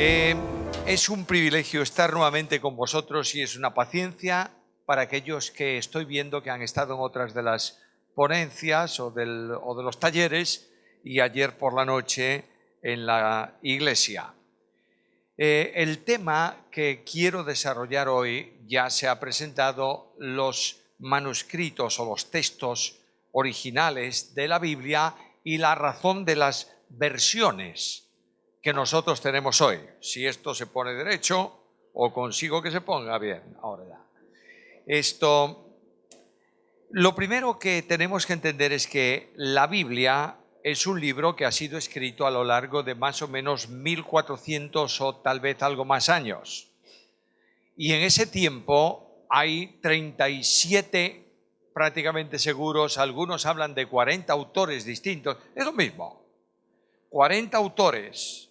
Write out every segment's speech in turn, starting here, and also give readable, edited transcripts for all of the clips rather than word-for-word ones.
Eh, es un privilegio estar nuevamente con vosotros y es una paciencia para aquellos que estoy viendo que han estado en otras de las ponencias o de los talleres y ayer por la noche en la iglesia. El tema que quiero desarrollar hoy ya se ha presentado los manuscritos o los textos originales de la Biblia y la razón de las versiones que nosotros tenemos hoy. Si esto se pone derecho o consigo que se ponga bien, ahora ya. Lo primero que tenemos que entender es que la Biblia es un libro que ha sido escrito a lo largo de más o menos 1400 o tal vez algo más años. Y en ese tiempo hay 37 prácticamente seguros, algunos hablan de 40 autores distintos, es lo mismo. 40 autores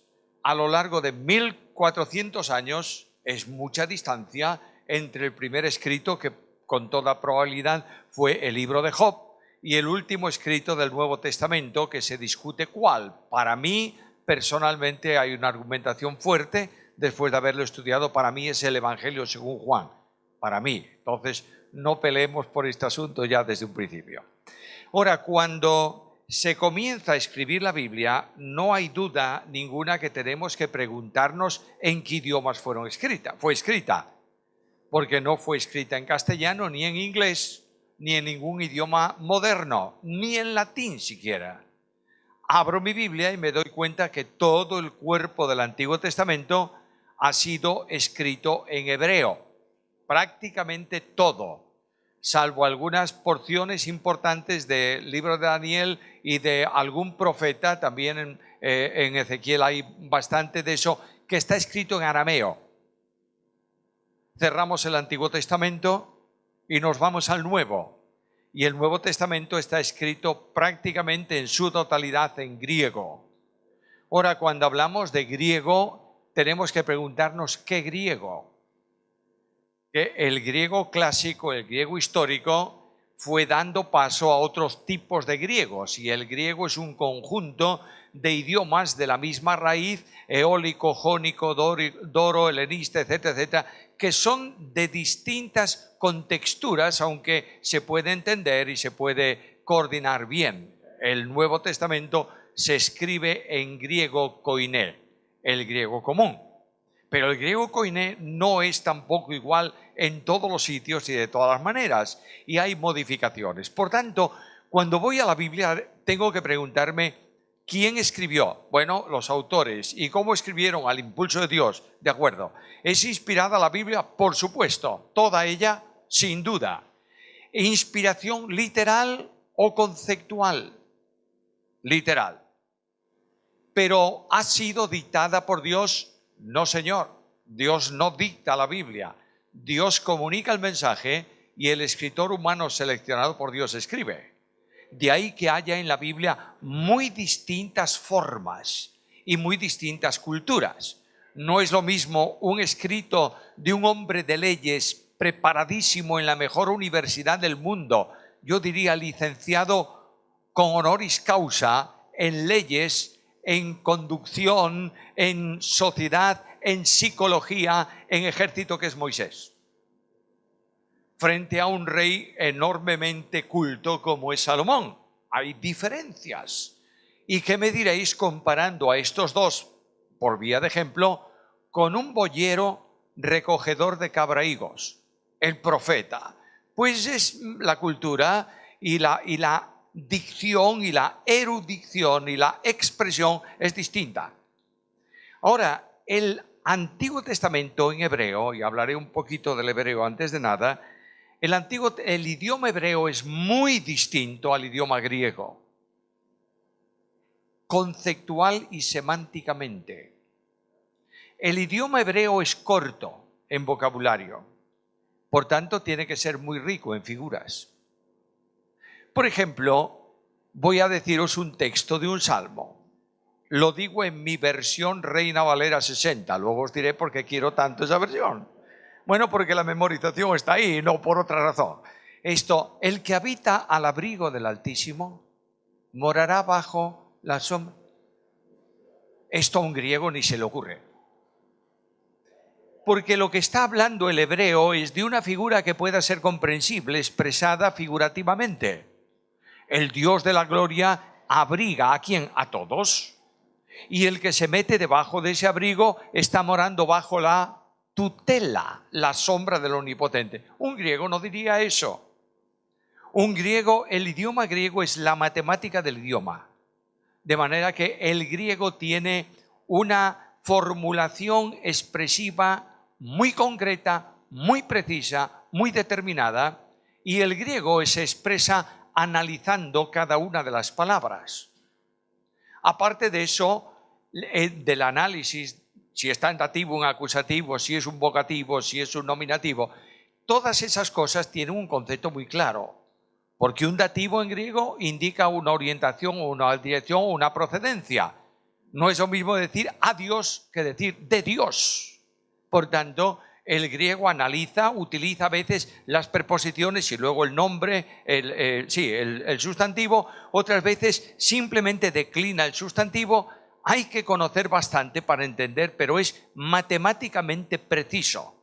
a lo largo de 1400 años es mucha distancia entre el primer escrito, que con toda probabilidad fue el libro de Job, y el último escrito del Nuevo Testamento, que se discute cuál. Para mí, personalmente, hay una argumentación fuerte, después de haberlo estudiado, para mí es el Evangelio según Juan, para mí. Entonces, no peleemos por este asunto ya desde un principio. Ahora, cuando se comienza a escribir la Biblia, no hay duda ninguna que tenemos que preguntarnos en qué idiomas fue escrita, porque no fue escrita en castellano, ni en inglés, ni en ningún idioma moderno, ni en latín siquiera. Abro mi Biblia y me doy cuenta que todo el cuerpo del Antiguo Testamento ha sido escrito en hebreo, prácticamente todo, salvo algunas porciones importantes del libro de Daniel y de algún profeta. También en Ezequiel hay bastante de eso, que está escrito en arameo. Cerramos el Antiguo Testamento y nos vamos al Nuevo. Y el Nuevo Testamento está escrito prácticamente en su totalidad en griego. Ahora, cuando hablamos de griego, tenemos que preguntarnos ¿qué griego? Que el griego clásico, el griego histórico, fue dando paso a otros tipos de griegos, y el griego es un conjunto de idiomas de la misma raíz, eólico, jónico, doro, helenista, etcétera, etcétera, que son de distintas contexturas, aunque se puede entender y se puede coordinar bien. El Nuevo Testamento se escribe en griego koiné, el griego común. Pero el griego koiné no es tampoco igual en todos los sitios y de todas las maneras, y hay modificaciones. Por tanto, cuando voy a la Biblia tengo que preguntarme ¿quién escribió? Bueno, los autores. ¿Y cómo escribieron? Al impulso de Dios, de acuerdo. ¿Es inspirada la Biblia? Por supuesto, toda ella, sin duda. ¿Inspiración literal o conceptual? Literal. ¿Pero ha sido dictada por Dios? No, señor. Dios no dicta la Biblia. Dios comunica el mensaje y el escritor humano seleccionado por Dios escribe. De ahí que haya en la Biblia muy distintas formas y muy distintas culturas. No es lo mismo un escrito de un hombre de leyes preparadísimo en la mejor universidad del mundo, yo diría licenciado con honoris causa en leyes, en conducción, en sociedad, en psicología, en ejército, que es Moisés, frente a un rey enormemente culto como es Salomón. Hay diferencias. ¿Y qué me diréis comparando a estos dos, por vía de ejemplo, con un boyero recogedor de cabrahigos, el profeta? Pues es la cultura y la dicción y la erudición y la expresión es distinta. Ahora, el Antiguo Testamento en hebreo, y hablaré un poquito del hebreo antes de nada, el idioma hebreo es muy distinto al idioma griego, conceptual y semánticamente. El idioma hebreo es corto en vocabulario, por tanto tiene que ser muy rico en figuras. Por ejemplo, voy a deciros un texto de un salmo. Lo digo en mi versión Reina Valera 60, luego os diré por qué quiero tanto esa versión. Bueno, porque la memorización está ahí, no por otra razón. El que habita al abrigo del Altísimo morará bajo la sombra. Esto a un griego ni se le ocurre. porque lo que está hablando el hebreo es de una figura que pueda ser comprensible, expresada figurativamente. El Dios de la gloria abriga ¿a quién? A todos. Y el que se mete debajo de ese abrigo está morando bajo la tutela, la sombra del Omnipotente. Un griego no diría eso. Un griego, el idioma griego es la matemática del idioma. De manera que el griego tiene una formulación expresiva muy concreta, muy precisa, muy determinada, y el griego se expresa analizando cada una de las palabras. Aparte de eso, del análisis, si está en dativo, en acusativo, si es un vocativo, si es un nominativo, todas esas cosas tienen un concepto muy claro, porque un dativo en griego indica una orientación, una dirección o una procedencia. No es lo mismo decir a Dios que decir de Dios. Por tanto, el griego analiza, utiliza a veces las preposiciones y luego el nombre, el sustantivo. Otras veces simplemente declina el sustantivo. Hay que conocer bastante para entender, pero es matemáticamente preciso.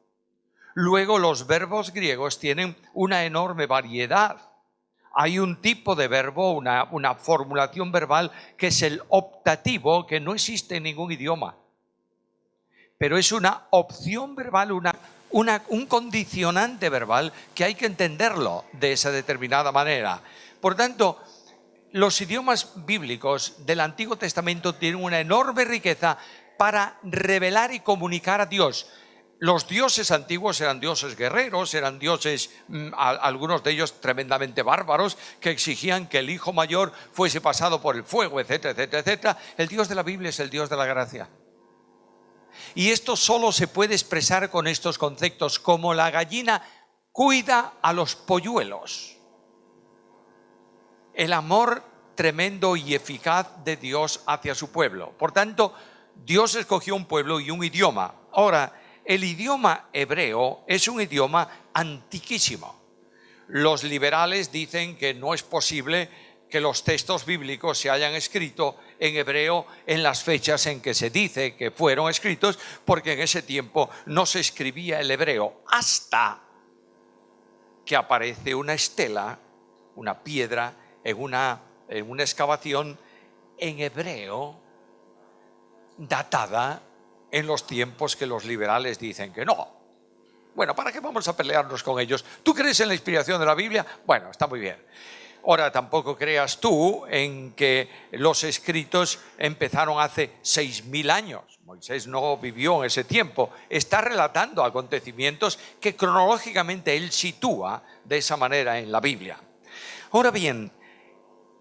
Luego los verbos griegos tienen una enorme variedad. Hay un tipo de verbo, una formulación verbal que es el optativo, que no existe en ningún idioma. Pero es una opción verbal, un condicionante verbal que hay que entenderlo de esa determinada manera. Por tanto, los idiomas bíblicos del Antiguo Testamento tienen una enorme riqueza para revelar y comunicar a Dios. Los dioses antiguos eran dioses guerreros, eran dioses, algunos de ellos tremendamente bárbaros, que exigían que el hijo mayor fuese pasado por el fuego, etcétera, etcétera, etcétera. El Dios de la Biblia es el Dios de la gracia. Y esto solo se puede expresar con estos conceptos, como la gallina cuida a los polluelos. El amor tremendo y eficaz de Dios hacia su pueblo. Por tanto, Dios escogió un pueblo y un idioma. Ahora, el idioma hebreo es un idioma antiquísimo. Los liberales dicen que no es posible que los textos bíblicos se hayan escrito en hebreo en las fechas en que se dice que fueron escritos, porque en ese tiempo no se escribía el hebreo hasta que aparece una estela, una piedra, en una excavación en hebreo datada en los tiempos que los liberales dicen que no. Bueno, ¿para qué vamos a pelearnos con ellos? ¿Tú crees en la inspiración de la Biblia? Bueno, está muy bien. Ahora, tampoco creas tú en que los escritos empezaron hace 6.000 años. Moisés no vivió en ese tiempo. Está relatando acontecimientos que cronológicamente él sitúa de esa manera en la Biblia. Ahora bien,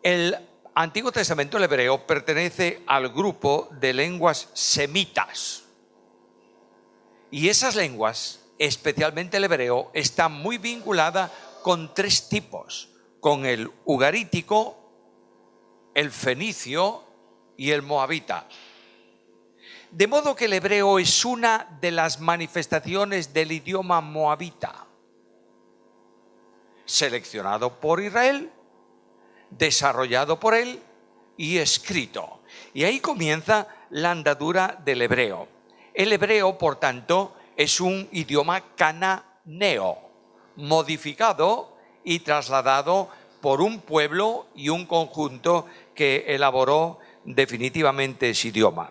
el Antiguo Testamento, el hebreo, pertenece al grupo de lenguas semitas. Y esas lenguas, especialmente el hebreo, está muy vinculada con tres tipos: con el ugarítico, el fenicio y el moabita. De modo que el hebreo es una de las manifestaciones del idioma moabita, seleccionado por Israel, desarrollado por él y escrito. Y ahí comienza la andadura del hebreo. El hebreo, por tanto, es un idioma cananeo, modificado y trasladado por un pueblo y un conjunto que elaboró definitivamente ese idioma.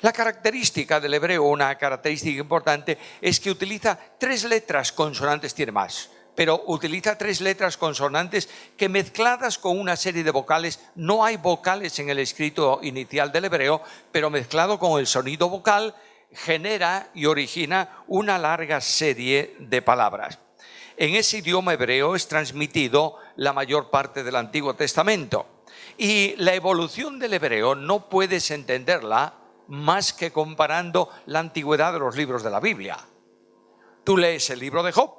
La característica del hebreo, una característica importante, es que utiliza 3 letras consonantes, tiene más, pero utiliza 3 letras consonantes que, mezcladas con una serie de vocales, no hay vocales en el escrito inicial del hebreo, pero mezclado con el sonido vocal, genera y origina una larga serie de palabras. En ese idioma hebreo es transmitido la mayor parte del Antiguo Testamento. Y la evolución del hebreo no puedes entenderla más que comparando la antigüedad de los libros de la Biblia. Tú lees el libro de Job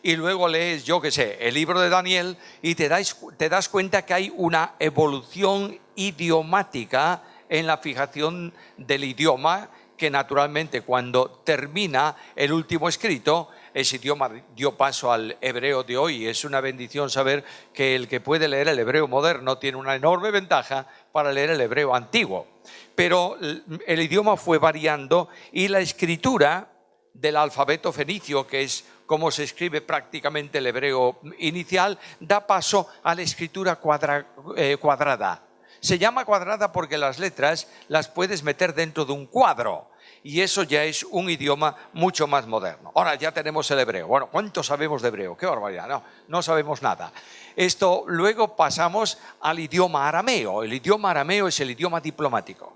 y luego lees, yo qué sé, el libro de Daniel, y te das cuenta que hay una evolución idiomática en la fijación del idioma, que naturalmente cuando termina el último escrito, ese idioma dio paso al hebreo de hoy. Es una bendición saber que el que puede leer el hebreo moderno tiene una enorme ventaja para leer el hebreo antiguo. Pero el idioma fue variando y la escritura del alfabeto fenicio, que es como se escribe prácticamente el hebreo inicial, da paso a la escritura cuadrada. Se llama cuadrada porque las letras las puedes meter dentro de un cuadro, y eso ya es un idioma mucho más moderno. Ahora ya tenemos el hebreo. Bueno, ¿cuánto sabemos de hebreo? ¡Qué barbaridad! No sabemos nada. Luego pasamos al idioma arameo. El idioma arameo es el idioma diplomático.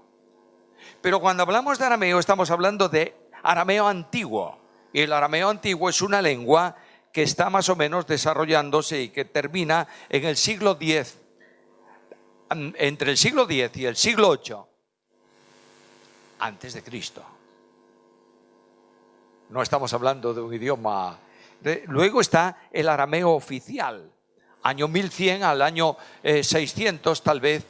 Pero cuando hablamos de arameo estamos hablando de arameo antiguo. Y el arameo antiguo es una lengua que está más o menos desarrollándose y que termina en el siglo X. Entre el siglo X y el siglo VIII antes de Cristo. No estamos hablando de un idioma. Luego está el arameo oficial, año 1100 al año 600 tal vez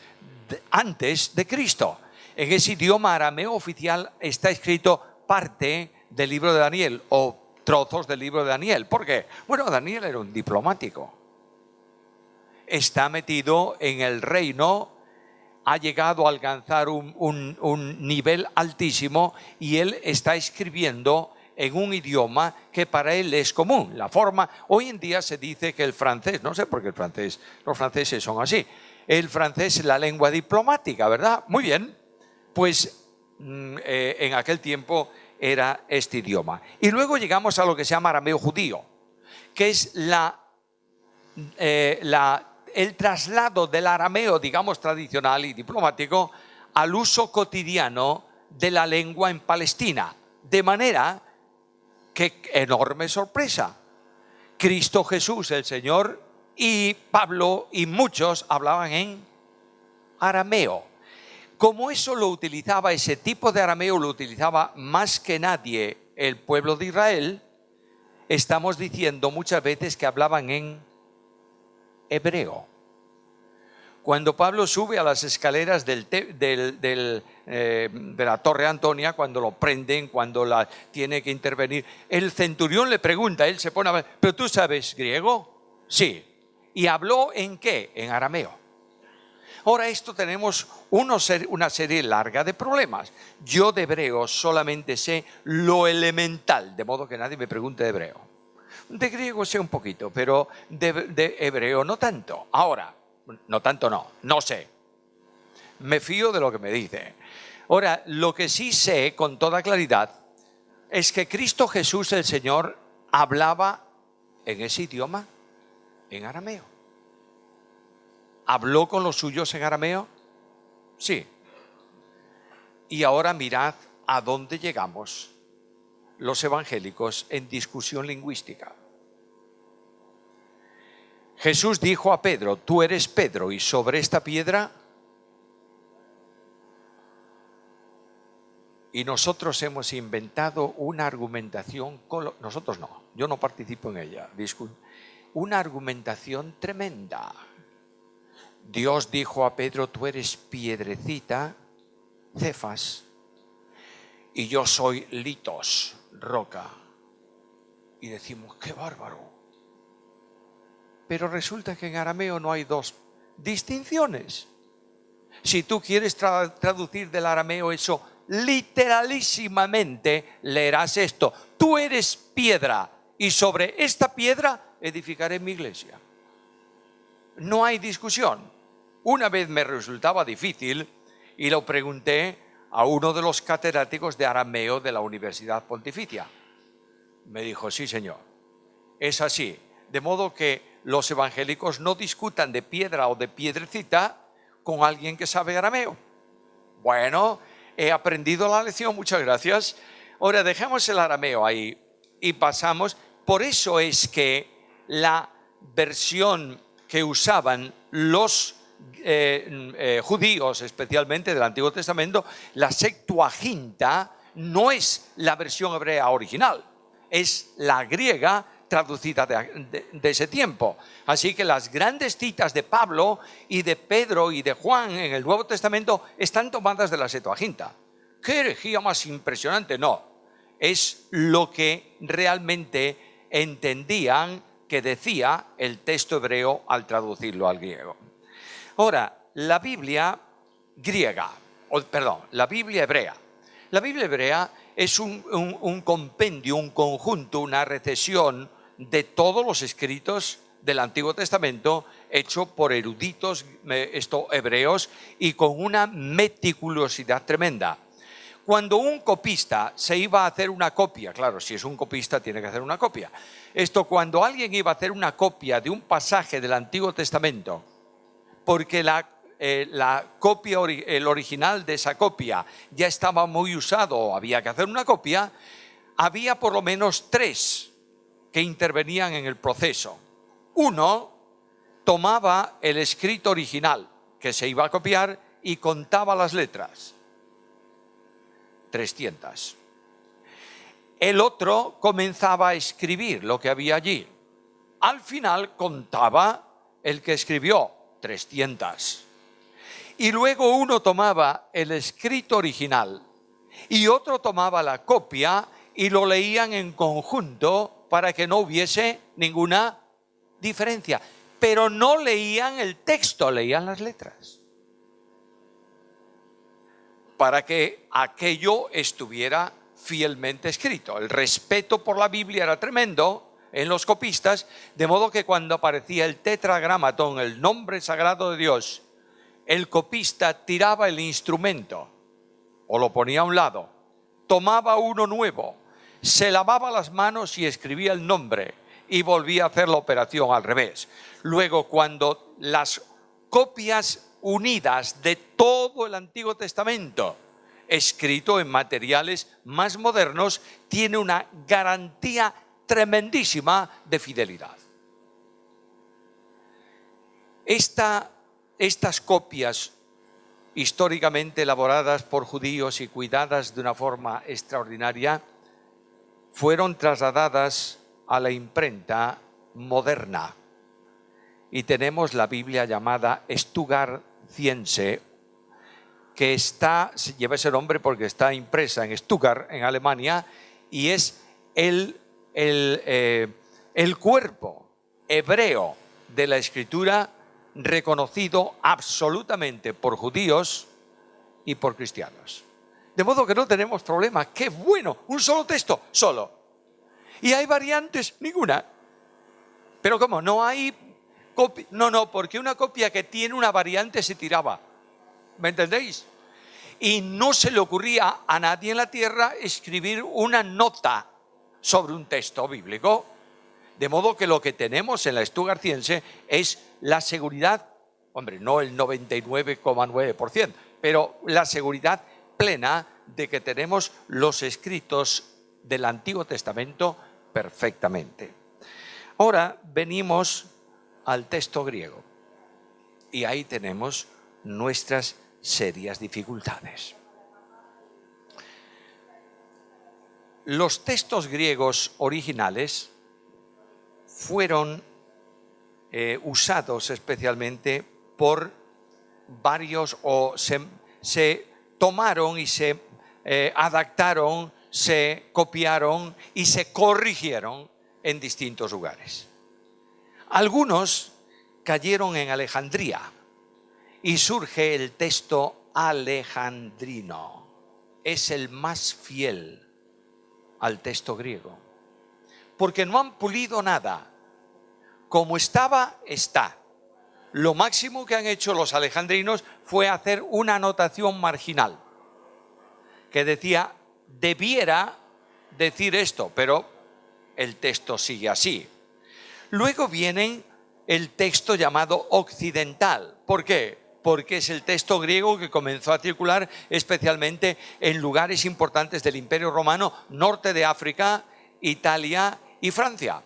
antes de Cristo. En ese idioma arameo oficial está escrito parte del libro de Daniel o trozos del libro de Daniel. ¿Por qué? Bueno, Daniel era un diplomático. Está metido en el reino, ha llegado a alcanzar un nivel altísimo y él está escribiendo en un idioma que para él es común. La forma, hoy en día se dice que el francés, no sé por qué los franceses son así, el francés es la lengua diplomática, ¿verdad? Muy bien, pues en aquel tiempo era este idioma. Y luego llegamos a lo que se llama arameo judío, que es el traslado del arameo, digamos, tradicional y diplomático al uso cotidiano de la lengua en Palestina. De manera que, enorme sorpresa, Cristo Jesús, el Señor, y Pablo y muchos hablaban en arameo. Como ese tipo de arameo lo utilizaba más que nadie el pueblo de Israel, estamos diciendo muchas veces que hablaban en hebreo. Cuando Pablo sube a las escaleras de la Torre Antonia, cuando lo prenden, cuando tiene que intervenir, el centurión le pregunta, él se pone a ver, ¿pero tú sabes griego? Sí. ¿Y habló en qué? En arameo. Ahora tenemos una serie larga de problemas. Yo de hebreo solamente sé lo elemental, de modo que nadie me pregunte de hebreo. De griego sé un poquito, pero de hebreo no tanto. Ahora, no sé. Me fío de lo que me dice. Ahora, lo que sí sé con toda claridad es que Cristo Jesús, el Señor, hablaba en ese idioma, en arameo. ¿Habló con los suyos en arameo? Sí. Y ahora mirad a dónde llegamos los evangélicos en discusión lingüística. Jesús dijo a Pedro, tú eres Pedro, y sobre esta piedra. Y nosotros hemos inventado una argumentación, nosotros no, yo no participo en ella, una argumentación tremenda. Dios dijo a Pedro, tú eres piedrecita, Cefas, y yo soy litos, roca. Y decimos, qué bárbaro. Pero resulta que en arameo no hay dos distinciones. Si tú quieres traducir del arameo eso literalísimamente, leerás esto: tú eres piedra y sobre esta piedra edificaré mi iglesia. No hay discusión. Una vez me resultaba difícil y lo pregunté a uno de los catedráticos de arameo de la Universidad Pontificia. Me dijo, sí señor, es así. De modo que los evangélicos no discutan de piedra o de piedrecita con alguien que sabe arameo. Bueno, he aprendido la lección, muchas gracias. Ahora dejemos el arameo ahí y pasamos. Por eso es que la versión que usaban los judíos, especialmente del Antiguo Testamento, la Septuaginta, no es la versión hebrea original, es la griega traducida de ese tiempo. Así que las grandes citas de Pablo y de Pedro y de Juan en el Nuevo Testamento están tomadas de la Septuaginta. ¿Qué herejía más impresionante? No, es lo que realmente entendían que decía el texto hebreo al traducirlo al griego. Ahora, la Biblia hebrea. La Biblia hebrea es un compendio, un conjunto, una recesión de todos los escritos del Antiguo Testamento hecho por eruditos hebreos y con una meticulosidad tremenda. Cuando un copista se iba a hacer una copia, claro, si es un copista tiene que hacer una copia. Cuando alguien iba a hacer una copia de un pasaje del Antiguo Testamento, porque el original de esa copia ya estaba muy usado o había que hacer una copia, había por lo menos 3 que intervenían en el proceso. Uno tomaba el escrito original que se iba a copiar y contaba las letras. 300. El otro comenzaba a escribir lo que había allí. Al final contaba el que escribió, 300. Y luego uno tomaba el escrito original y otro tomaba la copia y lo leían en conjunto para que no hubiese ninguna diferencia. Pero no leían el texto, leían las letras, para que aquello estuviera fielmente escrito. El respeto por la Biblia era tremendo en los copistas, de modo que cuando aparecía el tetragramatón, el nombre sagrado de Dios, el copista tiraba el instrumento o lo ponía a un lado, tomaba uno nuevo, se lavaba las manos y escribía el nombre y volvía a hacer la operación al revés. Luego, cuando las copias unidas de todo el Antiguo Testamento, escrito en materiales más modernos, tiene una garantía tremendísima de fidelidad. Estas copias históricamente elaboradas por judíos y cuidadas de una forma extraordinaria fueron trasladadas a la imprenta moderna y tenemos la Biblia llamada Stuttgartiense, que lleva ese nombre porque está impresa en Stuttgart, en Alemania, y es el cuerpo hebreo de la Escritura reconocido absolutamente por judíos y por cristianos. De modo que no tenemos problema. ¡Qué bueno! Un solo texto, solo. ¿Y hay variantes? Ninguna. ¿Pero cómo? ¿No hay copia? No, porque una copia que tiene una variante se tiraba. ¿Me entendéis? Y no se le ocurría a nadie en la tierra escribir una nota sobre un texto bíblico. De modo que lo que tenemos en la Stuttgartiense es la seguridad, hombre, no el 99,9%, pero la seguridad plena de que tenemos los escritos del Antiguo Testamento perfectamente. Ahora venimos al texto griego y ahí tenemos nuestras serias dificultades. Los textos griegos originales fueron usados especialmente por varios, o se tomaron y se adaptaron, se copiaron y se corrigieron en distintos lugares. Algunos cayeron en Alejandría y surge el texto alejandrino. Es el más fiel al texto griego, porque no han pulido nada. Como estaba, está. Lo máximo que han hecho los alejandrinos fue hacer una anotación marginal que decía, debiera decir esto, pero el texto sigue así. Luego viene el texto llamado occidental. ¿Por qué? Porque es el texto griego que comenzó a circular especialmente en lugares importantes del Imperio Romano, norte de África, Italia y Francia.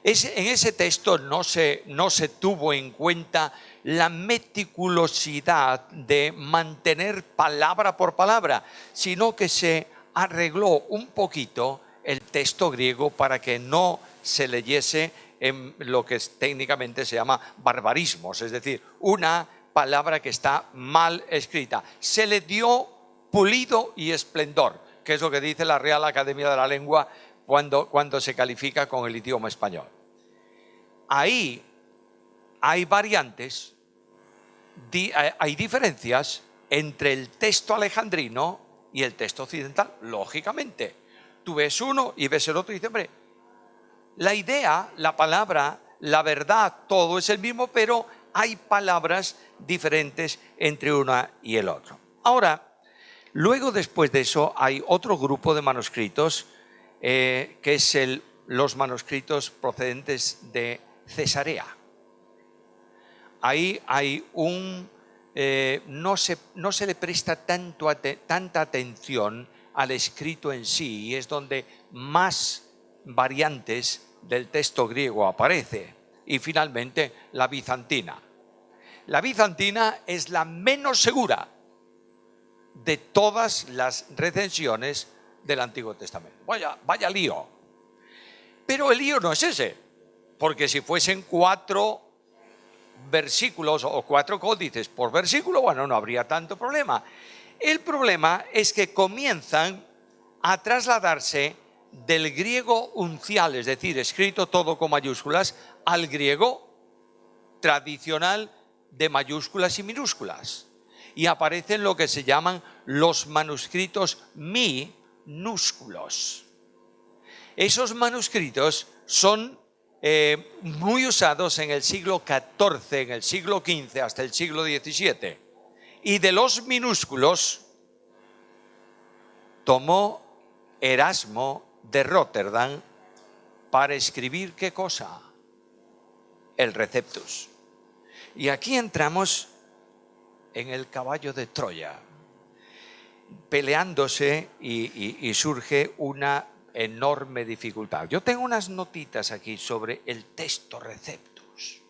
En ese texto no se tuvo en cuenta la meticulosidad de mantener palabra por palabra, sino que se arregló un poquito el texto griego para que no se leyese en lo que técnicamente se llama barbarismos, es decir, una palabra que está mal escrita. Se le dio pulido y esplendor, que es lo que dice la Real Academia de la Lengua cuando se califica con el idioma español. Ahí hay variantes, hay diferencias entre el texto alejandrino y el texto occidental, lógicamente. Tú ves uno y ves el otro y dices, hombre, la idea, la palabra, la verdad, todo es el mismo, pero hay palabras diferentes entre una y el otro. Ahora, luego después de eso hay otro grupo de manuscritos que es los manuscritos procedentes de Cesarea. Ahí hay no se le presta tanta atención al escrito en sí, y es donde más variantes del texto griego aparece. Y finalmente la bizantina. La bizantina es la menos segura de todas las recensiones del Antiguo Testamento. Vaya lío. Pero el lío no es ese, porque si fuesen 4 versículos o 4 códices por versículo, bueno, no habría tanto problema. El problema es que comienzan a trasladarse del griego uncial, es decir, escrito todo con mayúsculas, al griego tradicional de mayúsculas y minúsculas. Y aparecen lo que se llaman los manuscritos minúsculos. Esos manuscritos son muy usados en el siglo XIV, en el siglo XV, hasta el siglo XVII. Y de los minúsculos tomó Erasmo de Rotterdam para escribir ¿qué cosa? El Receptus. Y aquí entramos en el caballo de Troya, peleándose y surge una enorme dificultad. Yo tengo unas notitas aquí sobre el texto Receptus,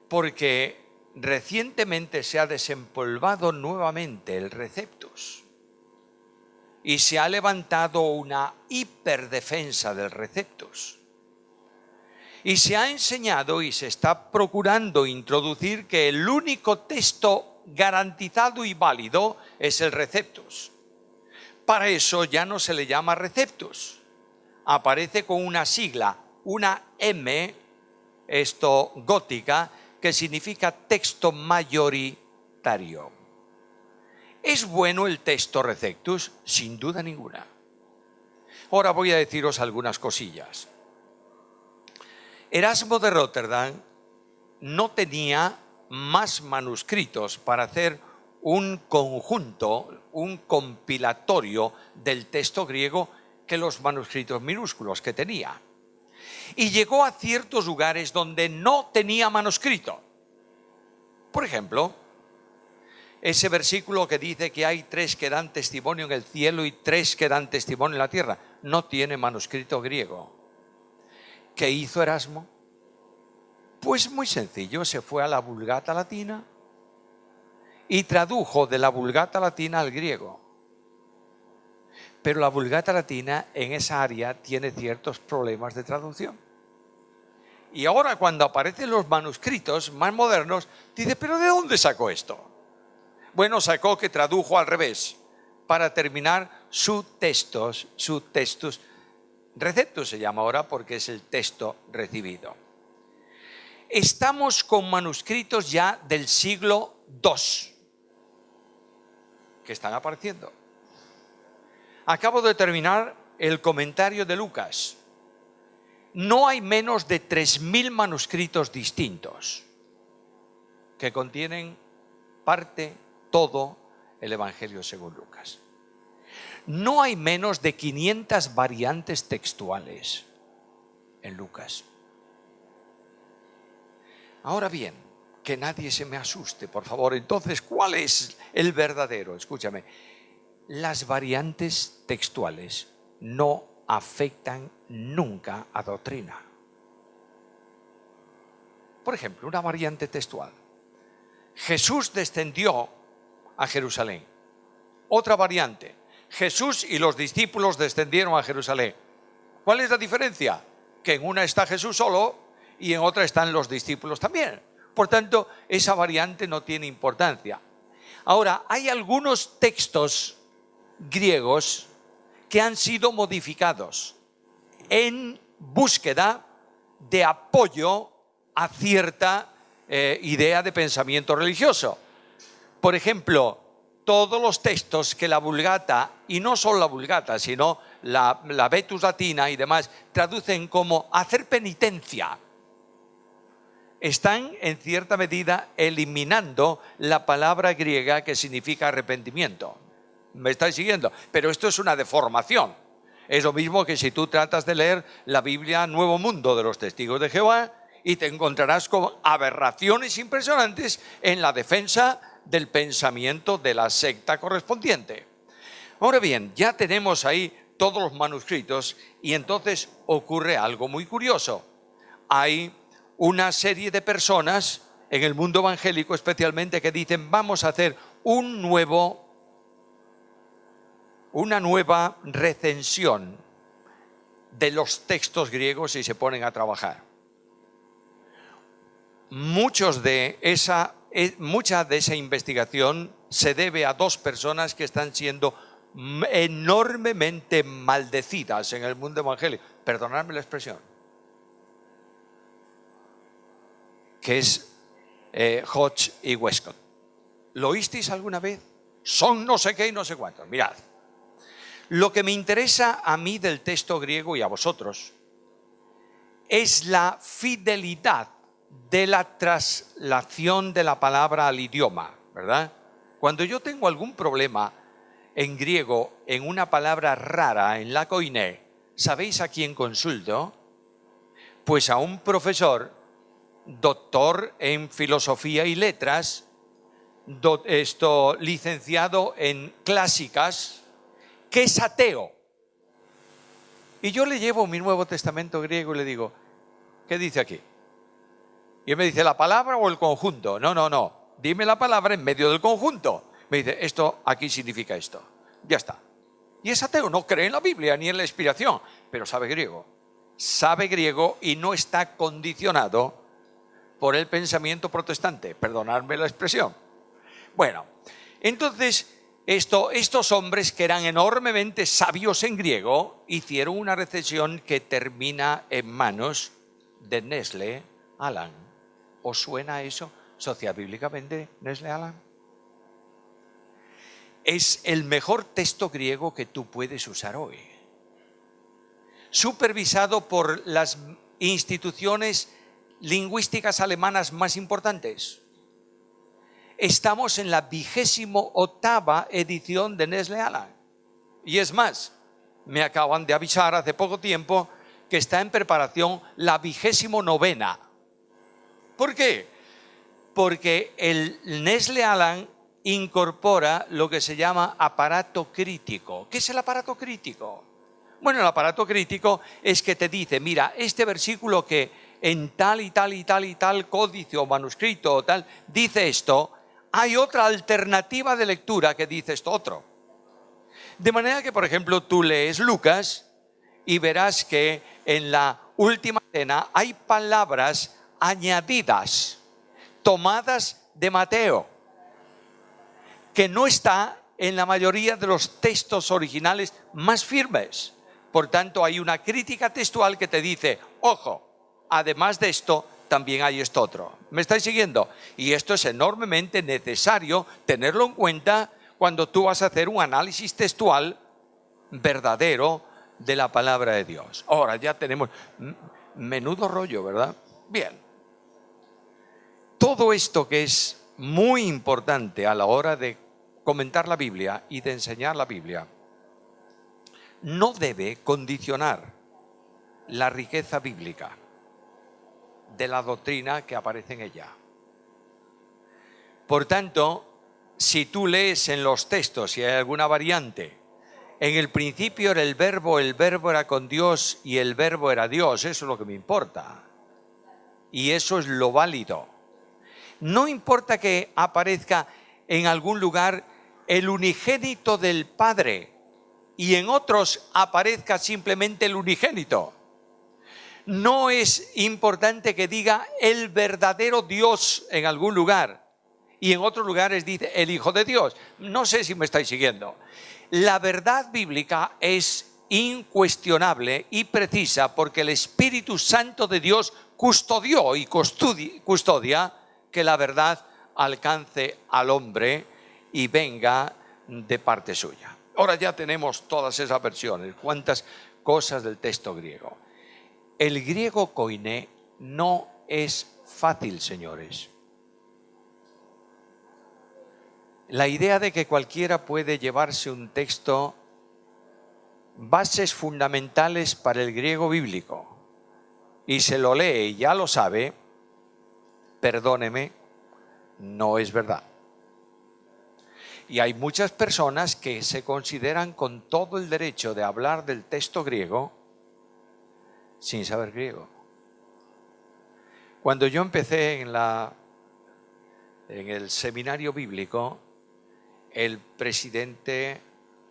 porque recientemente se ha desempolvado nuevamente el Receptus y se ha levantado una hiperdefensa del Receptus. Y se ha enseñado y se está procurando introducir que el único texto garantizado y válido es el Receptus. Para eso ya no se le llama Receptus. Aparece con una sigla, una M, gótica, que significa texto mayoritario. ¿Es bueno el texto Receptus? Sin duda ninguna. Ahora voy a deciros algunas cosillas. Erasmo de Rotterdam no tenía más manuscritos para hacer un conjunto, un compilatorio del texto griego que los manuscritos minúsculos que tenía. Y llegó a ciertos lugares donde no tenía manuscrito. Por ejemplo, ese versículo que dice que hay 3 que dan testimonio en el cielo y 3 que dan testimonio en la tierra, no tiene manuscrito griego. ¿Qué hizo Erasmo? Pues muy sencillo, se fue a la Vulgata Latina y tradujo de la Vulgata Latina al griego. Pero la Vulgata Latina en esa área tiene ciertos problemas de traducción. Y ahora cuando aparecen los manuscritos más modernos, dice, ¿pero de dónde sacó esto? Bueno, sacó que tradujo al revés para terminar su textus. Receptus se llama ahora porque es el texto recibido. Estamos con manuscritos ya del siglo II que están apareciendo. Acabo de terminar el comentario de Lucas. No hay menos de 3.000 manuscritos distintos que contienen todo el Evangelio según Lucas. No hay menos de 500 variantes textuales en Lucas. Ahora bien, que nadie se me asuste, por favor. Entonces, ¿cuál es el verdadero? Escúchame, las variantes textuales no afectan nunca a doctrina. Por ejemplo, una variante textual. Jesús descendió a Jerusalén. Otra variante. Jesús y los discípulos descendieron a Jerusalén. ¿Cuál es la diferencia? Que en una está Jesús solo y en otra están los discípulos también. Por tanto, esa variante no tiene importancia. Ahora, hay algunos textos griegos que han sido modificados en búsqueda de apoyo a cierta idea de pensamiento religioso. Por ejemplo, todos los textos que la Vulgata, y no solo la Vulgata, sino la Vetus Latina y demás, traducen como hacer penitencia, están en cierta medida eliminando la palabra griega que significa arrepentimiento. ¿Me estáis siguiendo? Pero esto es una deformación. Es lo mismo que si tú tratas de leer la Biblia Nuevo Mundo de los Testigos de Jehová y te encontrarás con aberraciones impresionantes en la defensa del pensamiento de la secta correspondiente. Ahora bien, ya tenemos ahí todos los manuscritos y entonces ocurre algo muy curioso. Hay una serie de personas en el mundo evangélico especialmente que dicen vamos a hacer una nueva recensión de los textos griegos y se ponen a trabajar. Mucha de esa investigación se debe a dos personas que están siendo enormemente maldecidas en el mundo evangélico. Perdonadme la expresión. Que es Hodge y Westcott. ¿Lo oísteis alguna vez? Son no sé qué y no sé cuántos. Mirad, lo que me interesa a mí del texto griego y a vosotros es la fidelidad de la traslación de la palabra al idioma, ¿verdad? Cuando yo tengo algún problema en griego, en una palabra rara, en la koiné, ¿sabéis a quién consulto? Pues a un profesor, doctor en filosofía y letras, licenciado en clásicas, que es ateo. Y yo le llevo mi Nuevo Testamento griego y le digo, ¿qué dice aquí? Y él me dice, ¿la palabra o el conjunto? No, dime la palabra en medio del conjunto. Me dice, esto aquí significa esto. Ya está. Y es ateo, no cree en la Biblia ni en la inspiración, pero sabe griego. Sabe griego y no está condicionado por el pensamiento protestante. Perdonadme la expresión. Bueno, entonces estos hombres que eran enormemente sabios en griego hicieron una recensión que termina en manos de Nestle Aland. ¿Os suena eso sociobíblicamente, Nestle Aland? Es el mejor texto griego que tú puedes usar hoy. Supervisado por las instituciones lingüísticas alemanas más importantes. Estamos en la 28ª edición de Nestle Aland. Y es más, me acaban de avisar hace poco tiempo que está en preparación la 29ª. ¿Por qué? Porque el Nestle Aland incorpora lo que se llama aparato crítico. ¿Qué es el aparato crítico? Bueno, el aparato crítico es que te dice, mira, este versículo que en tal y tal y tal y tal códice o manuscrito o tal dice esto, hay otra alternativa de lectura que dice esto otro. De manera que, por ejemplo, tú lees Lucas y verás que en la última cena hay palabras añadidas, tomadas de Mateo, que no está en la mayoría de los textos originales más firmes. Por tanto, hay una crítica textual que te dice, ojo, además de esto, también hay esto otro. ¿Me estáis siguiendo? Y esto es enormemente necesario tenerlo en cuenta cuando tú vas a hacer un análisis textual verdadero de la palabra de Dios. Ahora ya tenemos menudo rollo, ¿verdad? Bien. Todo esto que es muy importante a la hora de comentar la Biblia y de enseñar la Biblia, no debe condicionar la riqueza bíblica de la doctrina que aparece en ella. Por tanto, si tú lees en los textos, si hay alguna variante, en el principio era el verbo era con Dios y el verbo era Dios, eso es lo que me importa. Y eso es lo válido. No importa que aparezca en algún lugar el unigénito del Padre y en otros aparezca simplemente el unigénito. No es importante que diga el verdadero Dios en algún lugar y en otros lugares dice el Hijo de Dios. No sé si me estáis siguiendo. La verdad bíblica es incuestionable y precisa porque el Espíritu Santo de Dios custodió y custodia que la verdad alcance al hombre y venga de parte suya. Ahora ya tenemos todas esas versiones, cuántas cosas del texto griego. El griego koiné no es fácil, señores. La idea de que cualquiera puede llevarse un texto, bases fundamentales para el griego bíblico, y se lo lee y ya lo sabe, perdóneme, no es verdad. Y hay muchas personas que se consideran con todo el derecho de hablar del texto griego sin saber griego. Cuando yo empecé en el seminario bíblico, el presidente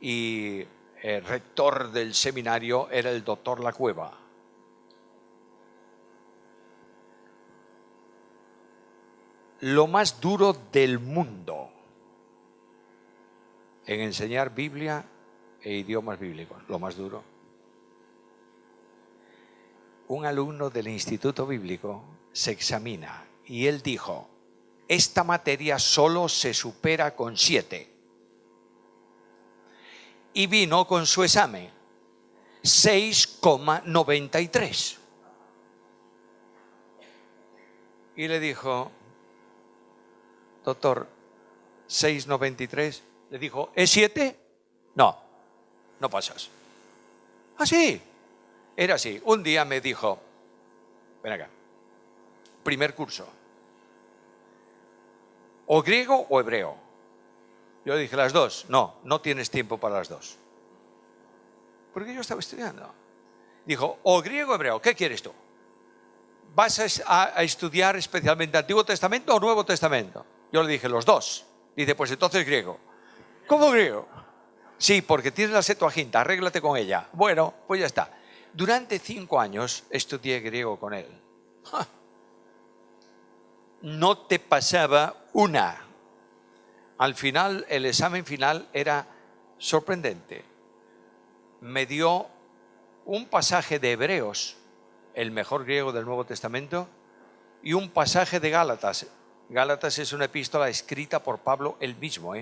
y el rector del seminario era el doctor Lacueva. Lo más duro del mundo en enseñar Biblia e idiomas bíblicos, lo más duro. Un alumno del Instituto Bíblico se examina y él dijo: esta materia solo se supera con 7. Y vino con su examen 6,93. Y le dijo: doctor, 6,93. Le dijo: ¿es 7? No, no pasas. Ah, sí, era así. Un día me dijo: ven acá, primer curso, o griego o hebreo. Yo dije: las dos. No, no tienes tiempo para las dos. Porque yo estaba estudiando. Dijo: o griego o hebreo, ¿qué quieres tú? ¿Vas a estudiar especialmente Antiguo Testamento o Nuevo Testamento? Yo le dije: los dos. Dice: pues entonces griego. ¿Cómo griego? Sí, porque tienes la Septuaginta, arréglate con ella. Bueno, pues ya está. Durante 5 años estudié griego con él. No te pasaba una. Al final, el examen final era sorprendente. Me dio un pasaje de Hebreos, el mejor griego del Nuevo Testamento, y un pasaje de Gálatas. Gálatas es una epístola escrita por Pablo él mismo.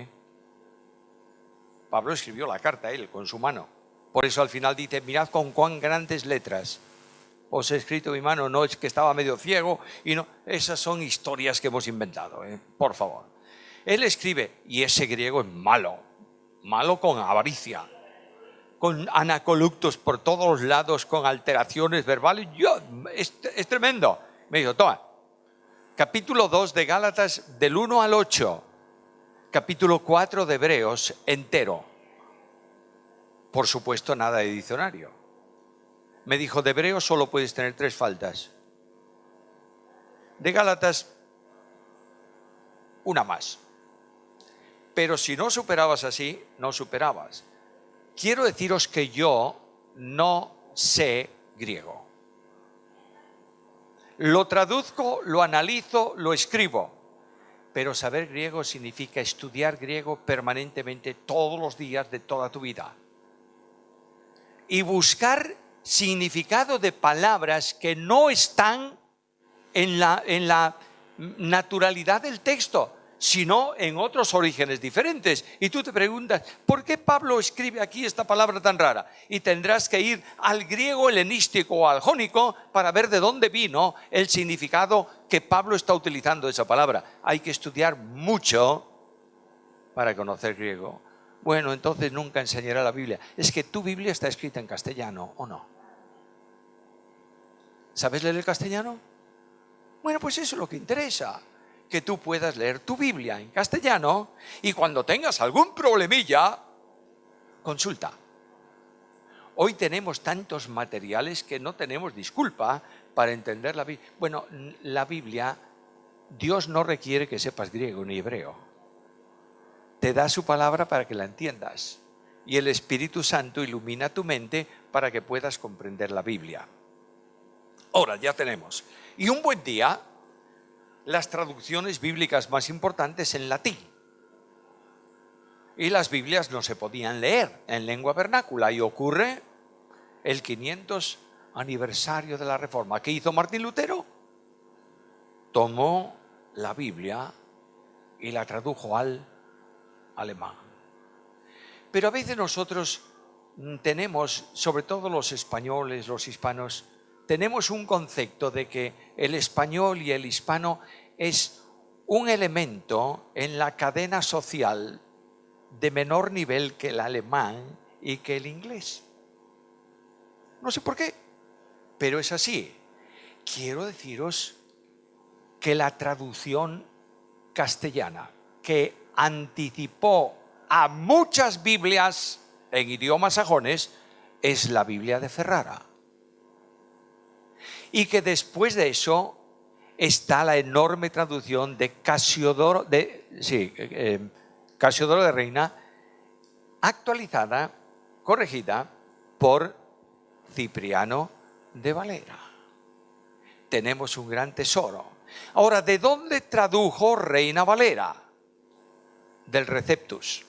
Pablo escribió la carta él con su mano. Por eso al final dice: mirad con cuán grandes letras os he escrito mi mano, no es que estaba medio ciego. Y no, esas son historias que hemos inventado, por favor. Él escribe, y ese griego es malo, malo con avaricia, con anacoluctos por todos los lados, con alteraciones verbales. Es tremendo. Me dijo: toma, capítulo 2 de Gálatas del 1 al 8, capítulo 4 de Hebreos entero. Por supuesto, nada de diccionario. Me dijo: de Hebreos solo puedes tener 3 faltas. De Gálatas, una más. Pero si no superabas así, no superabas. Quiero deciros que yo no sé griego. Lo traduzco, lo analizo, lo escribo. Pero saber griego significa estudiar griego permanentemente todos los días de toda tu vida. Y buscar significado de palabras que no están en la naturalidad del texto, sino en otros orígenes diferentes. Y tú te preguntas: ¿por qué Pablo escribe aquí esta palabra tan rara? Y tendrás que ir al griego helenístico o al jónico para ver de dónde vino el significado que Pablo está utilizando esa palabra. Hay que estudiar mucho para conocer griego. Bueno, entonces nunca enseñaré la Biblia. Es que tu Biblia está escrita en castellano, ¿o no? ¿Sabes leer el castellano? Bueno, pues eso es lo que interesa, que tú puedas leer tu Biblia en castellano y cuando tengas algún problemilla, consulta. Hoy tenemos tantos materiales que no tenemos disculpa para entender la Biblia. Bueno, la Biblia, Dios no requiere que sepas griego ni hebreo. Te da su palabra para que la entiendas. Y el Espíritu Santo ilumina tu mente para que puedas comprender la Biblia. Ahora ya tenemos. Y un buen día, las traducciones bíblicas más importantes en latín. Y las Biblias no se podían leer en lengua vernácula. Y ocurre el 500 aniversario de la Reforma. ¿Qué hizo Martín Lutero? Tomó la Biblia y la tradujo al alemán. Pero a veces nosotros tenemos, sobre todo los españoles, los hispanos, tenemos un concepto de que el español y el hispano es un elemento en la cadena social de menor nivel que el alemán y que el inglés. No sé por qué, pero es así. Quiero deciros que la traducción castellana, que anticipó a muchas Biblias en idiomas sajones, es la Biblia de Ferrara. Y que después de eso está la enorme traducción de Casiodoro de Reina, actualizada, corregida por Cipriano de Valera. Tenemos un gran tesoro. Ahora, ¿de dónde tradujo Reina Valera? Del Receptus.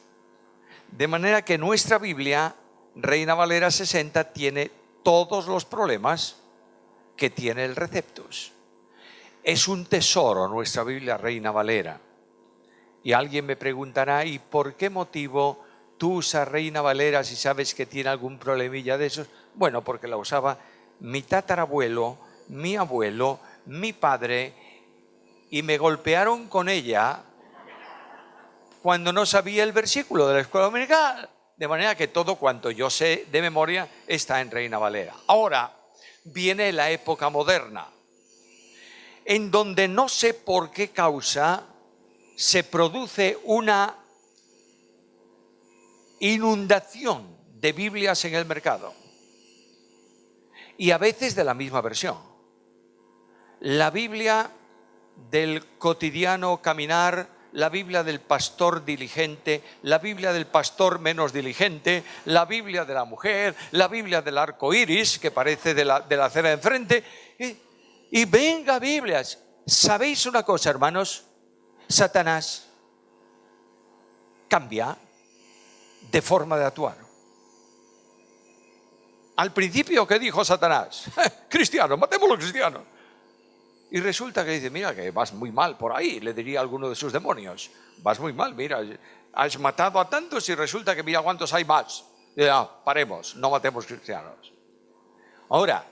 De manera que nuestra Biblia, Reina Valera 60, tiene todos los problemas que tiene el Receptus. Es un tesoro nuestra Biblia Reina Valera. Y alguien me preguntará, ¿y por qué motivo tú usas Reina Valera si sabes que tiene algún problemilla de esos? Bueno, porque la usaba mi tatarabuelo, mi abuelo, mi padre, y me golpearon con ella cuando no sabía el versículo de la escuela dominical. De manera que todo cuanto yo sé de memoria está en Reina Valera. Ahora viene la época moderna, en donde no sé por qué causa se produce una inundación de Biblias en el mercado. Y a veces de la misma versión. La Biblia del cotidiano caminar, la Biblia del pastor diligente, la Biblia del pastor menos diligente, la Biblia de la mujer, la Biblia del arco iris, que parece de la acera de enfrente. Y venga Biblias. ¿Sabéis una cosa, hermanos? Satanás cambia de forma de actuar. Al principio, ¿qué dijo Satanás? Cristianos, matemos a los cristianos. Y resulta que dice, mira que vas muy mal por ahí, le diría a alguno de sus demonios. Vas muy mal, mira, has matado a tantos y resulta que mira cuántos hay más. Y dice, paremos, no matemos cristianos. Ahora,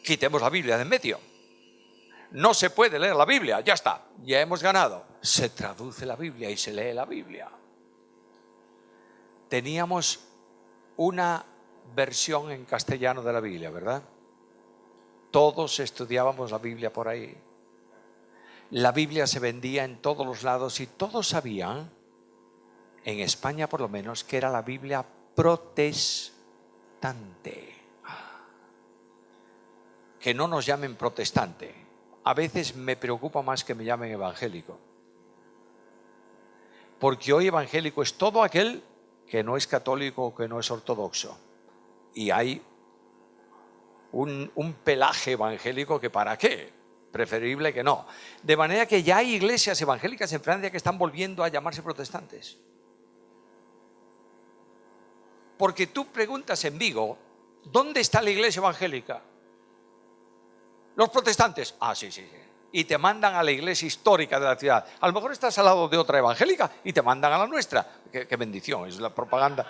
quitemos la Biblia de en medio. No se puede leer la Biblia, ya está, ya hemos ganado. Se traduce la Biblia y se lee la Biblia. Teníamos una versión en castellano de la Biblia, ¿verdad? Todos estudiábamos la Biblia por ahí. La Biblia se vendía en todos los lados y todos sabían, en España por lo menos, que era la Biblia protestante. Que no nos llamen protestante. A veces me preocupa más que me llamen evangélico. Porque hoy evangélico es todo aquel que no es católico o que no es ortodoxo. Y hay un pelaje evangélico que ¿para qué? Preferible que no. De manera que ya hay iglesias evangélicas en Francia que están volviendo a llamarse protestantes. Porque tú preguntas en Vigo, ¿dónde está la iglesia evangélica? Los protestantes. Sí. Y te mandan a la iglesia histórica de la ciudad. A lo mejor estás al lado de otra evangélica y te mandan a la nuestra. Qué bendición, es la propaganda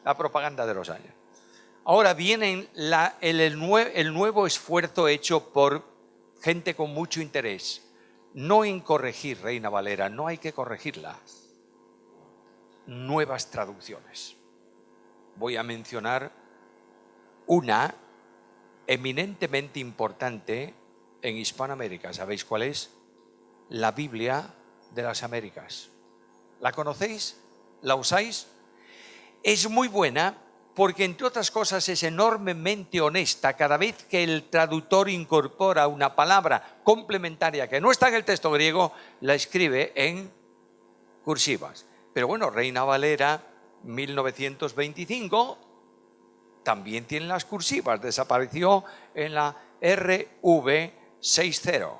de los años. Ahora viene el nuevo esfuerzo hecho por gente con mucho interés. No en corregir Reina Valera, no hay que corregirla. Nuevas traducciones. Voy a mencionar una eminentemente importante en Hispanoamérica. ¿Sabéis cuál es? La Biblia de las Américas. ¿La conocéis? ¿La usáis? Es muy buena porque, entre otras cosas, es enormemente honesta. Cada vez que el traductor incorpora una palabra complementaria que no está en el texto griego, la escribe en cursivas. Pero bueno, Reina Valera 1925 también tiene las cursivas. Desapareció en la RV60,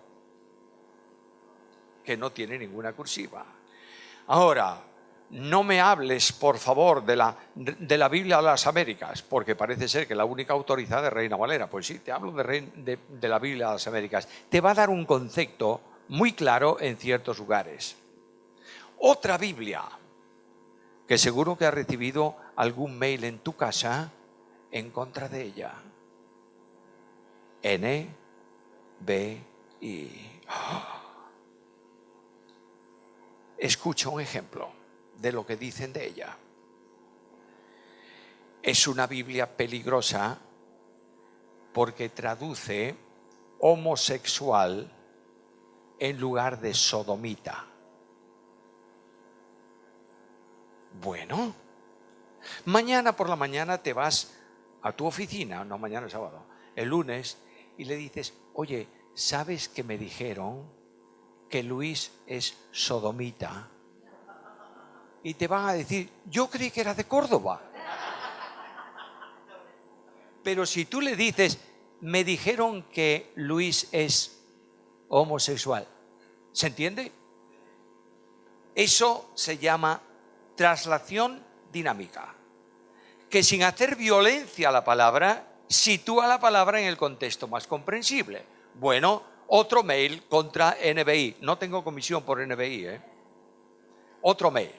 que no tiene ninguna cursiva. Ahora, no me hables, por favor, de la Biblia de las Américas, porque parece ser que la única autorizada es Reina Valera. Pues sí, te hablo de la Biblia de las Américas. Te va a dar un concepto muy claro en ciertos lugares. Otra Biblia, que seguro que ha recibido algún mail en tu casa en contra de ella. NBI. Escucha un ejemplo de lo que dicen de ella. Es una Biblia peligrosa porque traduce homosexual en lugar de sodomita. Bueno, mañana por la mañana te vas a tu oficina, no mañana es sábado, el lunes, y le dices, oye, ¿sabes que me dijeron que Luis es sodomita? Y te van a decir, yo creí que era de Córdoba. Pero si tú le dices, me dijeron que Luis es homosexual, ¿se entiende? Eso se llama traslación dinámica, que sin hacer violencia a la palabra, sitúa la palabra en el contexto más comprensible. Bueno, otro mail contra NBI. No tengo comisión por NBI, ¿eh? Otro mail.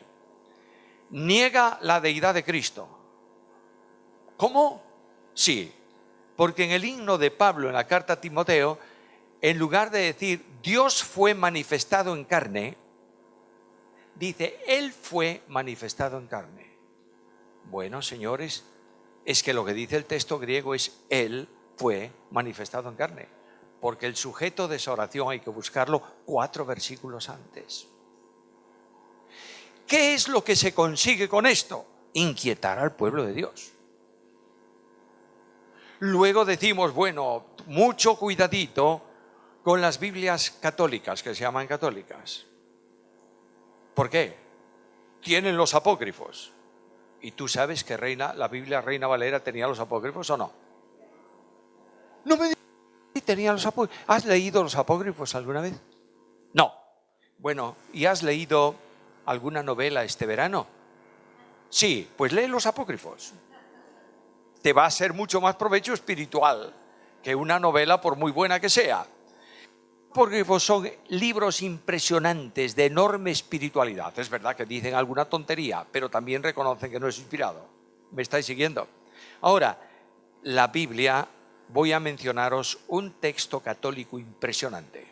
Niega la deidad de Cristo. ¿Cómo? Sí, porque en el himno de Pablo, en la carta a Timoteo, en lugar de decir Dios fue manifestado en carne, dice Él fue manifestado en carne. Bueno, señores, es que lo que dice el texto griego es Él fue manifestado en carne, porque el sujeto de esa oración hay que buscarlo 4 versículos antes. ¿Qué es lo que se consigue con esto? Inquietar al pueblo de Dios. Luego decimos, bueno, mucho cuidadito con las Biblias católicas, que se llaman católicas. ¿Por qué? Tienen los apócrifos. ¿Y tú sabes que la Biblia Reina Valera tenía los apócrifos o no? No me digas si tenía los apócrifos. ¿Has leído los apócrifos alguna vez? No. Bueno, ¿y has leído alguna novela este verano? Sí, pues lee los apócrifos. Te va a ser mucho más provecho espiritual que una novela por muy buena que sea. Porque son libros impresionantes de enorme espiritualidad. Es verdad que dicen alguna tontería, pero también reconocen que no es inspirado. ¿Me estáis siguiendo? Ahora, la Biblia, voy a mencionaros un texto católico impresionante.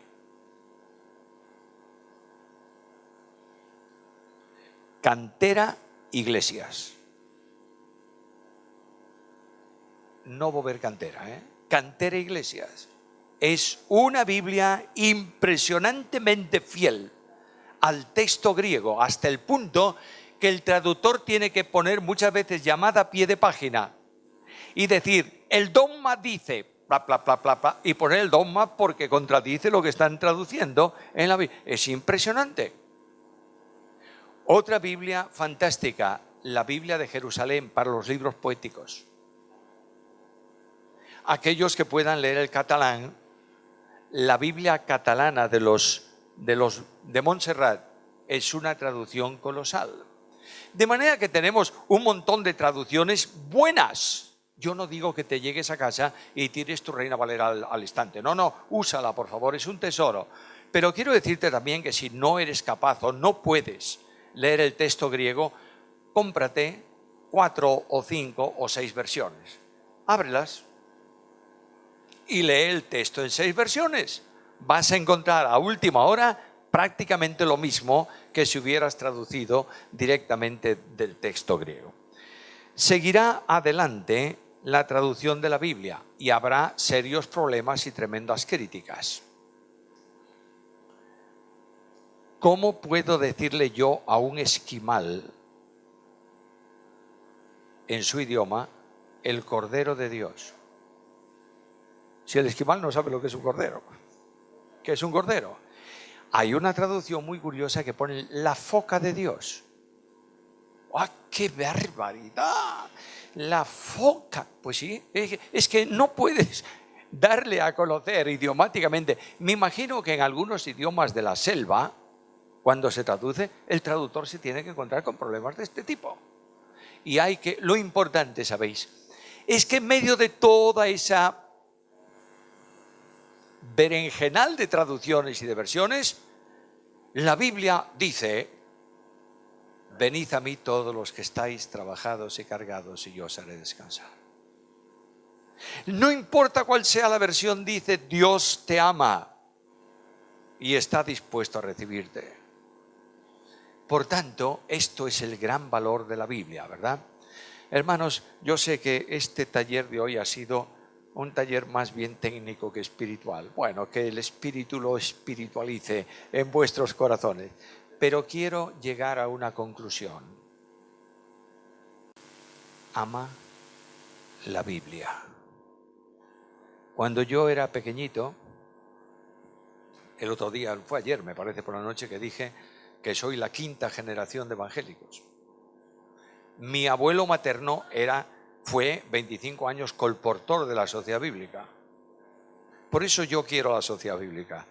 Cantera Iglesias. No Bover Cantera, ¿eh? Cantera Iglesias. Es una Biblia impresionantemente fiel al texto griego, hasta el punto que el traductor tiene que poner muchas veces llamada a pie de página y decir, el dogma dice, bla, bla, bla, bla, bla, y poner el dogma porque contradice lo que están traduciendo en la Biblia. Es impresionante. Otra Biblia fantástica, la Biblia de Jerusalén para los libros poéticos. Aquellos que puedan leer el catalán, la Biblia catalana de Montserrat es una traducción colosal. De manera que tenemos un montón de traducciones buenas. Yo no digo que te llegues a casa y tires tu Reina Valera al instante. No, úsala, por favor, es un tesoro. Pero quiero decirte también que si no eres capaz o no puedes leer el texto griego, cómprate 4 o 5 o 6 versiones. Ábrelas y lee el texto en 6 versiones. Vas a encontrar a última hora prácticamente lo mismo que si hubieras traducido directamente del texto griego. Seguirá adelante la traducción de la Biblia y habrá serios problemas y tremendas críticas. ¿Cómo puedo decirle yo a un esquimal en su idioma el Cordero de Dios? Si el esquimal no sabe lo que es un cordero. ¿Qué es un cordero? Hay una traducción muy curiosa que pone la foca de Dios. ¡Ah, qué barbaridad! La foca. Pues sí, es que no puedes darle a conocer idiomáticamente. Me imagino que en algunos idiomas de la selva, cuando se traduce, el traductor se tiene que encontrar con problemas de este tipo. Y lo importante, ¿sabéis? Es que en medio de toda esa berenjenal de traducciones y de versiones, la Biblia dice venid a mí todos los que estáis trabajados y cargados y yo os haré descansar. No importa cuál sea la versión, dice Dios te ama y está dispuesto a recibirte. Por tanto, esto es el gran valor de la Biblia, ¿verdad? Hermanos, yo sé que este taller de hoy ha sido un taller más bien técnico que espiritual. Bueno, que el Espíritu lo espiritualice en vuestros corazones. Pero quiero llegar a una conclusión. Ama la Biblia. Cuando yo era pequeñito, el otro día, fue ayer me parece por la noche, que dije que soy la 5ª generación de evangélicos. Mi abuelo materno fue 25 años colportor de la Sociedad Bíblica. Por eso yo quiero la Sociedad Bíblica.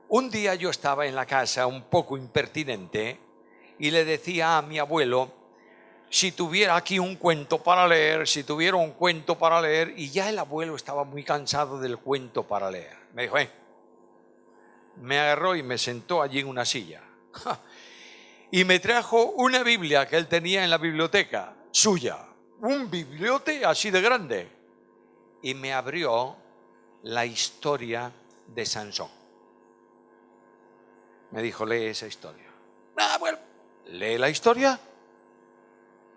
Un día yo estaba en la casa un poco impertinente y le decía a mi abuelo, si tuviera aquí un cuento para leer, si tuviera un cuento para leer, y ya el abuelo estaba muy cansado del cuento para leer. Me dijo, me agarró y me sentó allí en una silla. Y me trajo una Biblia que él tenía en la biblioteca suya, un bibliote así de grande, y me abrió la historia de Sansón. Me dijo, lee esa historia. Bueno, lee la historia.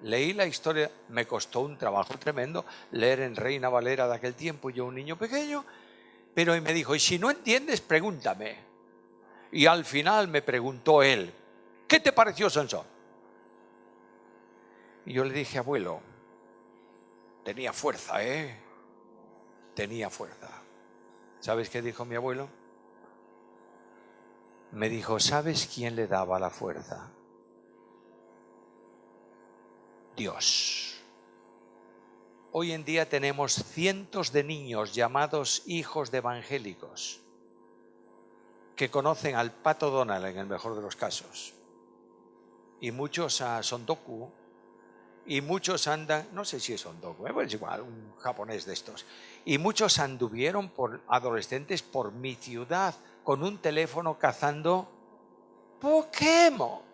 Leí la historia, me costó un trabajo tremendo leer en Reina Valera de aquel tiempo, yo un niño pequeño, pero me dijo, y si no entiendes, pregúntame. Y al final me preguntó él, ¿qué te pareció Sansón? Y yo le dije, abuelo, tenía fuerza, tenía fuerza. ¿Sabes qué dijo mi abuelo? Me dijo, ¿sabes quién le daba la fuerza? Dios. Hoy en día tenemos cientos de niños llamados hijos de evangélicos que conocen al Pato Donald en el mejor de los casos, y muchos a Sondoku, y muchos andan, no sé si es Sondoku, es igual, un japonés de estos, y muchos anduvieron por adolescentes por mi ciudad con un teléfono cazando Pokémon.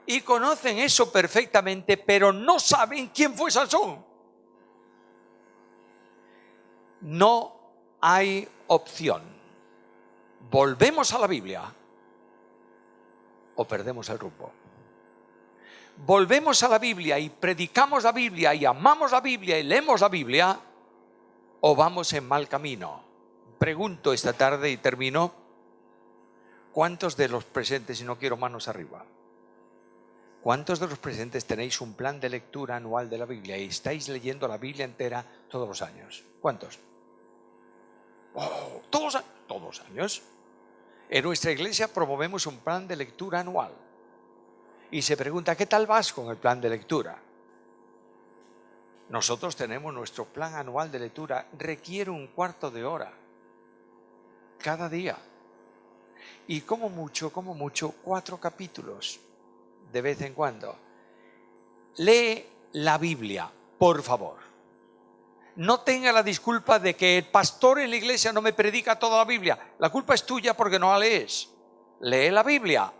Y conocen eso perfectamente, pero no saben quién fue Sansón. No hay opción. ¿Volvemos a la Biblia o perdemos el rumbo? ¿Volvemos a la Biblia y predicamos la Biblia y amamos la Biblia y leemos la Biblia, o vamos en mal camino? Pregunto esta tarde y termino, ¿cuántos de los presentes, y no quiero manos arriba, cuántos de los presentes tenéis un plan de lectura anual de la Biblia y estáis leyendo la Biblia entera todos los años? ¿Cuántos? Todos los años. En nuestra iglesia promovemos un plan de lectura anual. Y se pregunta, ¿qué tal vas con el plan de lectura? Nosotros tenemos nuestro plan anual de lectura. Requiere un cuarto de hora cada día. Y como mucho, 4 capítulos de vez en cuando. Lee la Biblia, por favor. No tenga la disculpa de que el pastor en la iglesia no me predica toda la Biblia. La culpa es tuya porque no la lees. Lee la Biblia.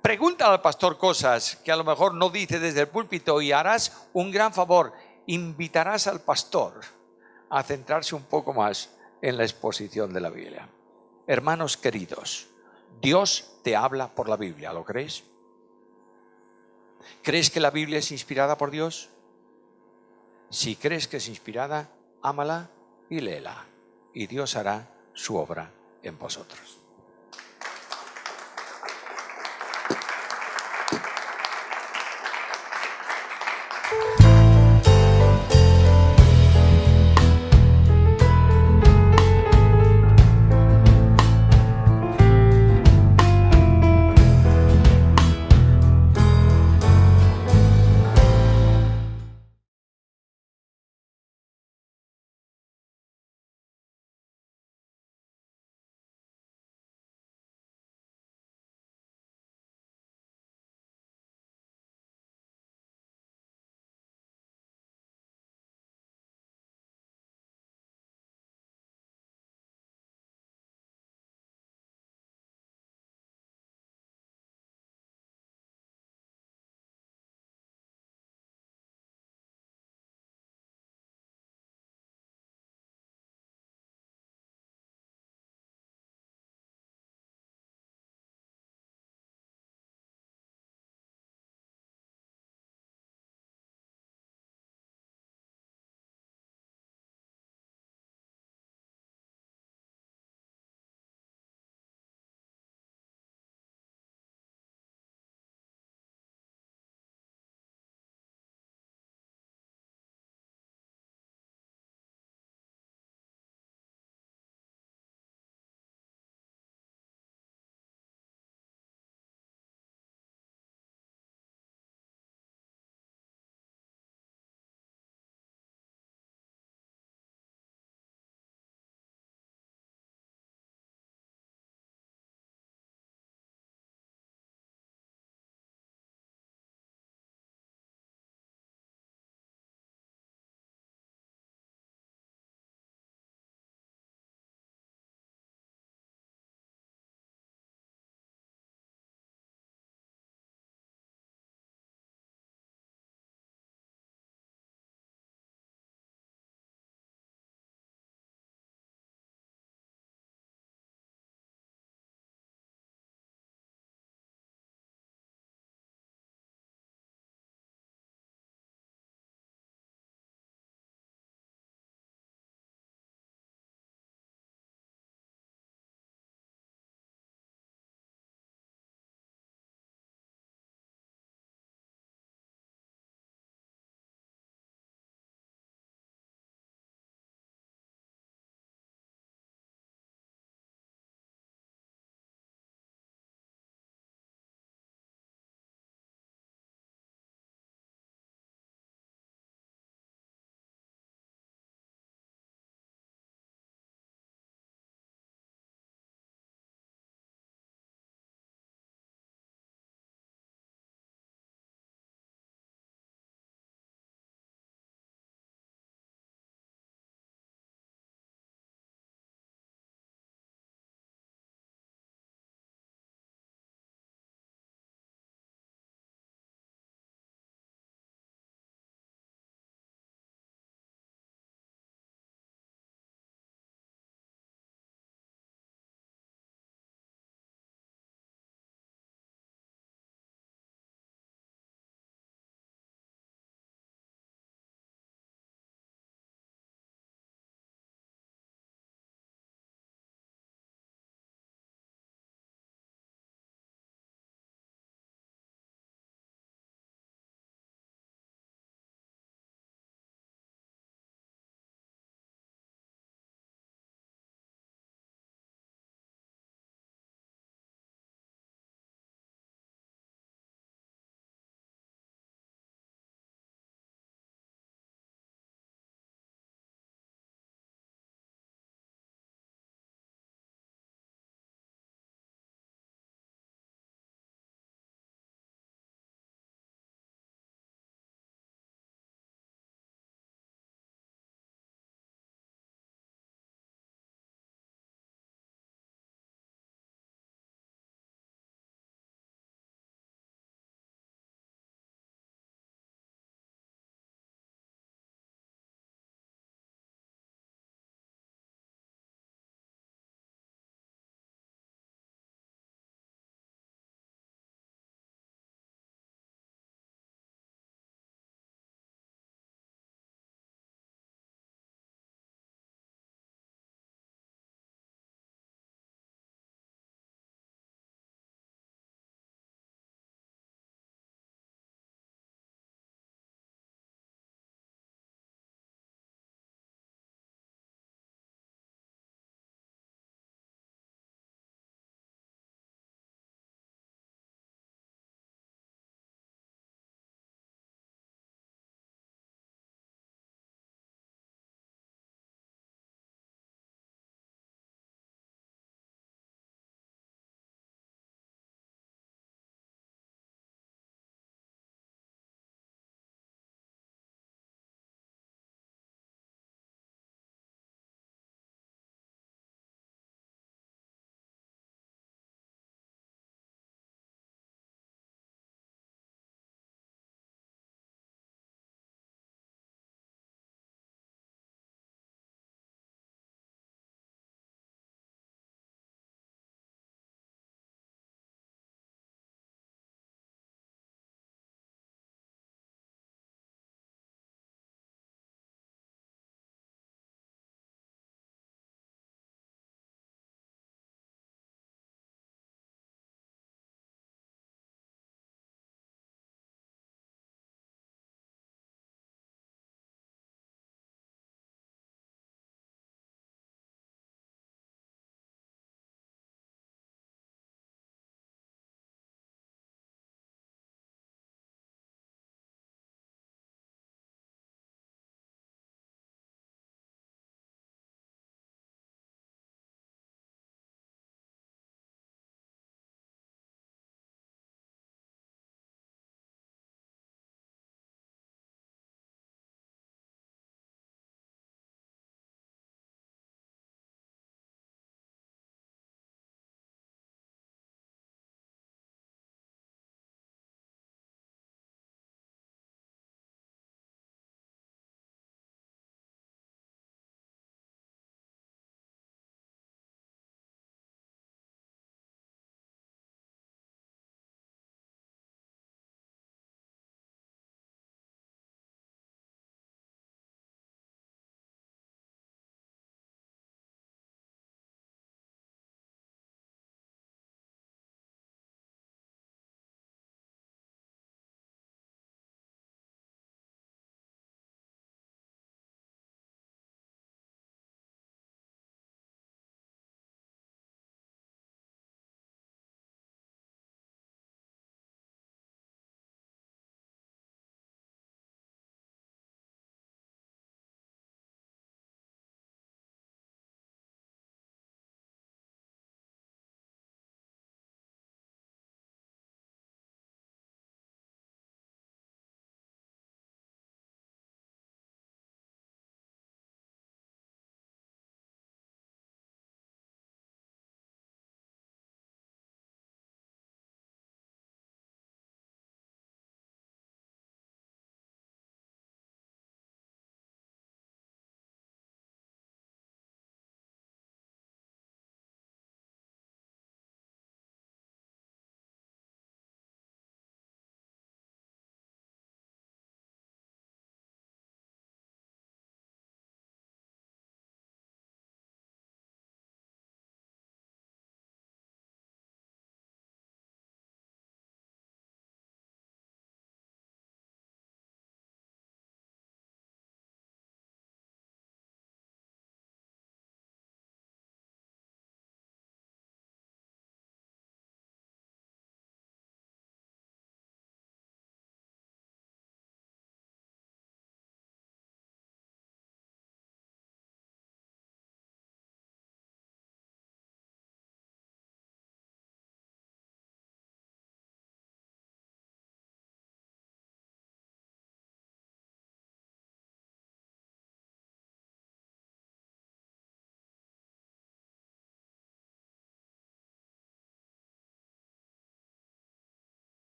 Pregunta al pastor cosas que a lo mejor no dice desde el púlpito y harás un gran favor. Invitarás al pastor a centrarse un poco más en la exposición de la Biblia. Hermanos queridos, Dios te habla por la Biblia, ¿lo crees? ¿Crees que la Biblia es inspirada por Dios? Si crees que es inspirada, ámala y léela, y Dios hará su obra en vosotros.